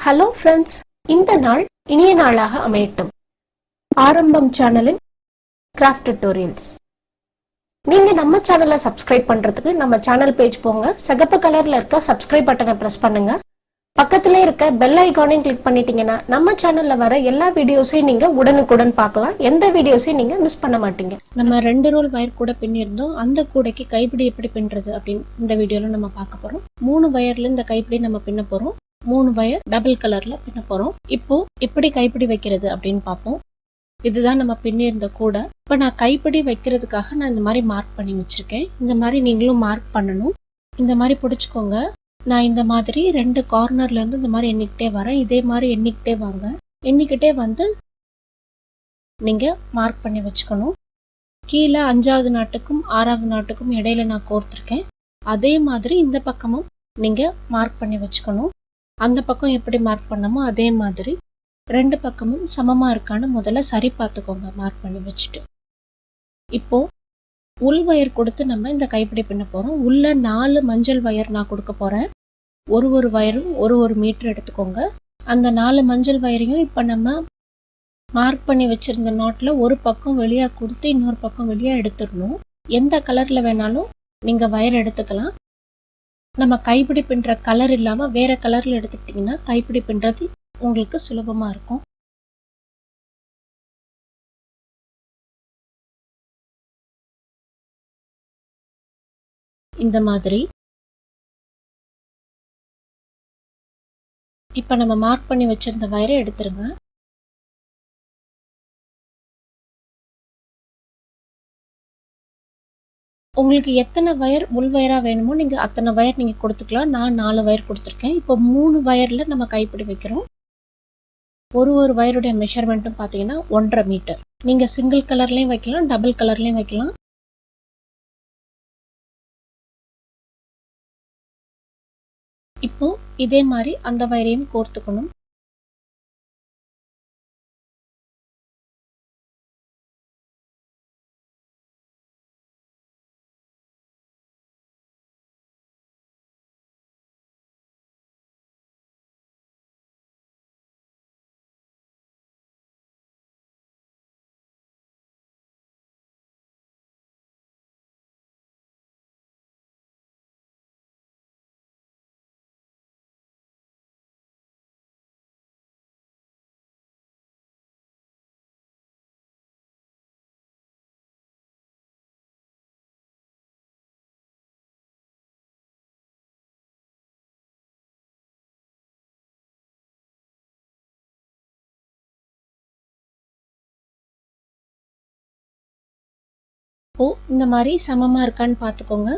Hello friends, இந்த நாள் இனிய நாளாக அமையட்டும். ஆரம்பம் சேனலின் கிராஃப்ட் டியூட்டோரியல்ஸ். நீங்க நம்ம சேனலை சப்ஸ்கிரைப் பண்றதுக்கு நம்ம சேனல் பேஜ் போங்க. சிகப்பு கலர்ல இருக்க சப்ஸ்கிரைப் பட்டனை பிரஸ் பண்ணுங்க. பக்கத்திலே இருக்க பெல் ஐகானையும் கிளிக் பண்ணிட்டீங்கன்னா நம்ம சேனல்ல வர எல்லா வீடியோஸையும் நீங்க உடனுக்குடன் பார்க்கலாம். எந்த வீடியோஸையும் நீங்க மிஸ் பண்ண மாட்டீங்க. நம்ம 2 ரோல் வயர் கூட பின்னிருந்தோம். அந்த கூடைக்கு கைப்பிடி எப்படி பின்றது அப்படின்னு இந்த வீடியோல நம்ம பார்க்க போறோம். 3 வயர்ல இந்த கைப்பிடி நம்ம பின்ன போறோம். 3 வயர் டபுள் கலர்ல பின்ன போறோம். இப்போ எப்படி கைப்பிடி வைக்கிறது அப்படின்னு பார்ப்போம். இதுதான் நம்ம பின்னிருந்த கூடை. இப்போ நான் கைப்பிடி வைக்கிறதுக்காக நான் இந்த மாதிரி மார்க் பண்ணி வச்சிருக்கேன். இந்த மாதிரி நீங்களும் மார்க் பண்ணணும். இந்த மாதிரி பிடிச்சுக்கோங்க. நான் இந்த மாதிரி 2 கார்னர்ல இருந்து இந்த மாதிரி எண்ணிக்கிட்டே வரேன். இதே மாதிரி எண்ணிக்கிட்டே வாங்க. எண்ணிக்கிட்டே வந்து நீங்க மார்க் பண்ணி வச்சுக்கணும். கீழே 5வது நாட்டுக்கும் 6வது நாட்டுக்கும் இடையில நான் கோர்த்திருக்கேன். அதே மாதிரி இந்த பக்கமும் நீங்க மார்க் பண்ணி வச்சுக்கணும். அந்த பக்கம் எப்படி மார்க் பண்ணமோ அதே மாதிரி 2 பக்கமும் சமமா இருக்கான்னு முதல்ல சரி பார்த்துக்கோங்க மார்க் பண்ணி வச்சுட்டு. இப்போ உள் வயர் கொடுத்து நம்ம இந்த கைப்பிடி பின்ன போறோம். உள்ள 4 மஞ்சள் வயர் நான் கொடுக்க போறேன். ஒரு வயரும் ஒரு மீட்டர் எடுத்துக்கோங்க. அந்த 4 மஞ்சள் வயரையும் இப்ப நம்ம மார்க் பண்ணி வச்சிருந்த நாட்ல ஒரு பக்கம் வெளியா கொடுத்து இன்னொரு பக்கம் வெளியா எடுத்துடணும். எந்த கலர்ல வேணாலும் நீங்க வயர் எடுத்துக்கலாம். நம்ம கைப்பிடி பின்னுற கலர் இல்லாம வேற கலர்ல எடுத்துக்கிட்டீங்கன்னா கைப்பிடி பின்றது உங்களுக்கு சுலபமா இருக்கும். இந்த மாதிரி இப்ப நம்ம மார்க் பண்ணி வச்சிருந்த வயரை எடுத்துருங்க. உங்களுக்கு எத்தனை வயர் உள் வயரா வேணுமோ நீங்க அத்தனை வயர் நீங்க கொடுத்துக்கலாம். நான் 4 வயர் கொடுத்துருக்கேன். இப்போ 3 வயர்ல நம்ம கைப்பிடி வைக்கிறோம். ஒரு வயருடைய மெஷர்மெண்ட்டும் பாத்தீங்கன்னா 1.5 மீட்டர். நீங்க சிங்கிள் கலர்லயும் வைக்கலாம், டபுள் கலர்லயும் வைக்கலாம். இப்போ இதே மாதிரி அந்த வயரையும் கோர்த்துக்கணும். இப்போ இந்த மாதிரி சமமா இருக்கான்னு பாத்துக்கோங்க.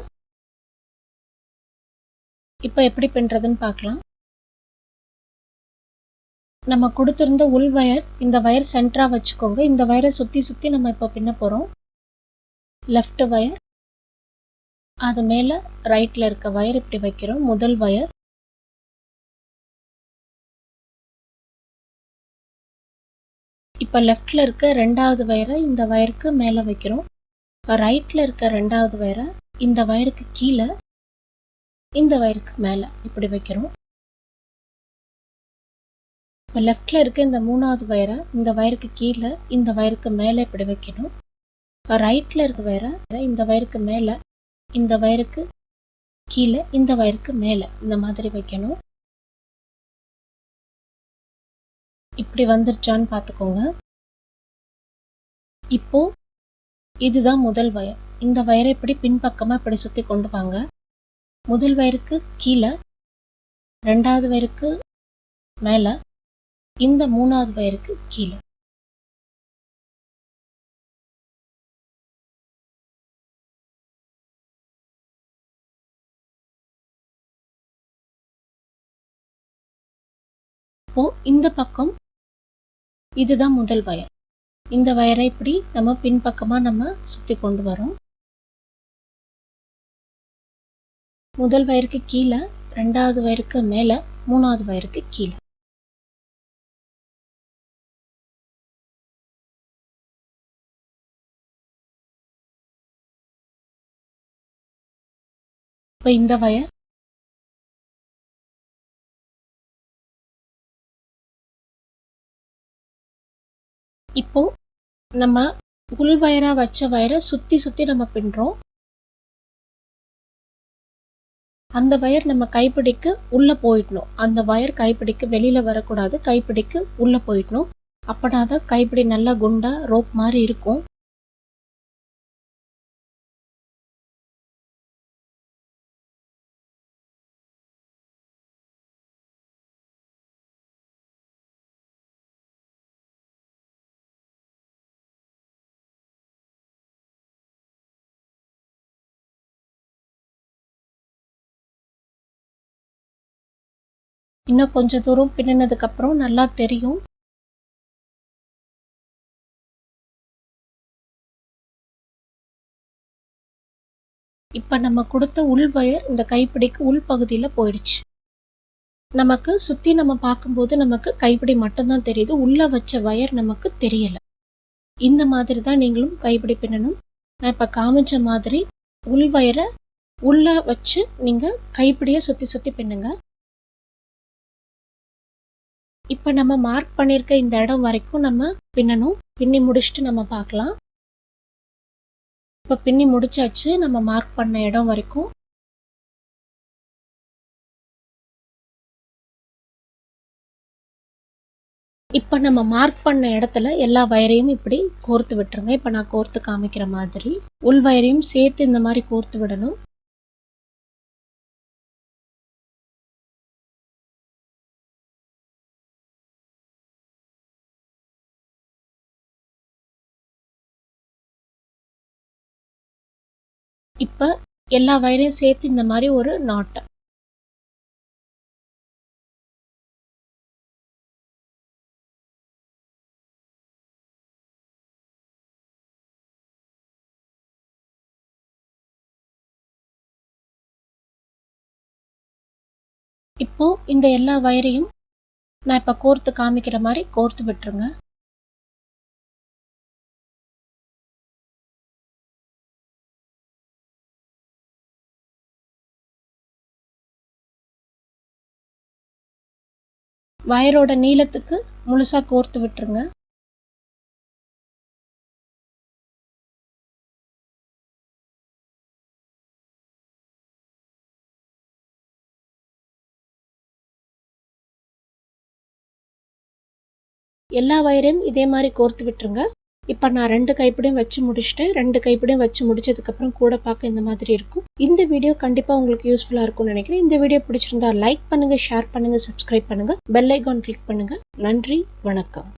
இப்ப எப்படி பின்றதுன்னு பார்க்கலாம். நம்ம கொடுத்திருந்த உள் வயர், இந்த வயர் சென்டரா வச்சுக்கோங்க. இந்த வயரை சுத்தி சுத்தி நம்ம இப்ப பின்ன போறோம். லெஃப்ட் வயர், அது மேல ரைட்ல இருக்க வயர் இப்படி வைக்கிறோம். முதல் வயர், இப்ப லெஃப்ட்ல இருக்க 2வது வயரை இந்த வயருக்கு மேல வைக்கிறோம். இப்ப ரைட்ல இருக்க 2வது வயரை இந்த வயருக்கு கீழே இந்த வயருக்கு மேல இப்படி வைக்கிறோம். இப்ப லெஃப்ட்ல இருக்க இந்த 3வது வயரை இந்த வயருக்கு கீழே இந்த வயருக்கு மேல இப்படி வைக்கணும். இப்ப ரைட்ல இருக்க வயரை இந்த வயருக்கு மேல இந்த வயருக்கு கீழே இந்த வயருக்கு மேல இந்த மாதிரி வைக்கணும். இப்படி வந்துருச்சான்னு பாத்துக்கோங்க. இப்போ இதுதான் முதல் வயர். இந்த வயரை இப்படி பின்பக்கமா இப்படி சுத்தி கொண்டு வாங்க. முதல் வயருக்கு கீழே, 2வது வயருக்கு மேல, இந்த 3வது வயருக்கு கீழே. இப்போ இந்த பக்கம் இதுதான் முதல் வயர். இந்த வயரை இப்படி நம்ம பின்பக்கமா நம்ம சுத்தி கொண்டு வரோம். முதல் வயருக்கு கீழே, 2வது வயருக்கு மேல, 3வது வயருக்கு கீழே. இப்ப இந்த வயர் இப்போ நம்ம உள் வயரா வச்ச வயரை சுத்தி சுத்தி நம்ம பின்றோம். அந்த வயர் நம்ம கைப்பிடிக்கு உள்ள போயிடணும். அந்த வயர் கைப்பிடிக்கு வெளியில வரக்கூடாது. கைப்பிடிக்கு உள்ள போயிடணும். அப்படாதான் கைப்பிடி நல்லா குண்டா ரோப் மாதிரி இருக்கும். இன்னும் கொஞ்ச தூரம் பின்னினதுக்கு அப்புறம் நல்லா தெரியும். இப்ப நம்ம கொடுத்த உள் வயர் இந்த கைப்பிடிக்கு உள் பகுதியில போயிடுச்சு. நமக்கு சுத்தி நம்ம பார்க்கும்போது நமக்கு கைப்பிடி மட்டும்தான் தெரியுது. உள்ள வச்ச வயர் நமக்கு தெரியல. இந்த மாதிரி தான் நீங்களும் கைப்பிடி பின்னணும். நான் இப்ப காமிச்ச மாதிரி உள் வயரை உள்ள வச்சு நீங்க கைப்பிடிய சுத்தி சுத்தி பின்னுங்க. இப்ப நம்ம மார்க் பண்ணிருக்க இந்த இடம் வரைக்கும் நம்ம பின்னணும். பின்னி முடிச்சுட்டு நம்ம பார்க்கலாம். இப்ப பின்னி முடிச்சாச்சு. நம்ம மார்க் பண்ண இடம் வரைக்கும். இப்ப நம்ம மார்க் பண்ண இடத்துல எல்லா வயரையும் இப்படி கோர்த்து விட்டுருங்க. இப்ப நான் கோர்த்து காமிக்கிற மாதிரி உள் வயரையும் சேர்த்து இந்த மாதிரி கோர்த்து விடணும். இப்ப எல்லா வயரையும் சேர்த்து இந்த மாதிரி ஒரு நாட். இப்போ இந்த எல்லா வயரையும் நான் இப்ப கோர்த்து காமிக்கிற மாதிரி கோர்த்து விட்டுருங்க. வயரோட நீளத்துக்கு முழுசா கோர்த்து விட்டுருங்க. எல்லா வயரையும் இதே மாதிரி கோர்த்து விட்டுருங்க. இப்ப நான் 2 கைப்பிடியும் வச்சு முடிச்சிட்டேன். 2 கைப்பிடியும் வச்சு முடிச்சதுக்கு அப்புறம் கூட பார்க்க இந்த மாதிரி இருக்கும். இந்த வீடியோ கண்டிப்பா உங்களுக்கு யூஸ்ஃபுல்லா இருக்கும்னு நினைக்கிறேன். இந்த வீடியோ பிடிச்சிருந்தா லைக் பண்ணுங்க, ஷேர் பண்ணுங்க, சப்ஸ்கிரைப் பண்ணுங்க, பெல் ஐகான் கிளிக் பண்ணுங்க. நன்றி, வணக்கம்.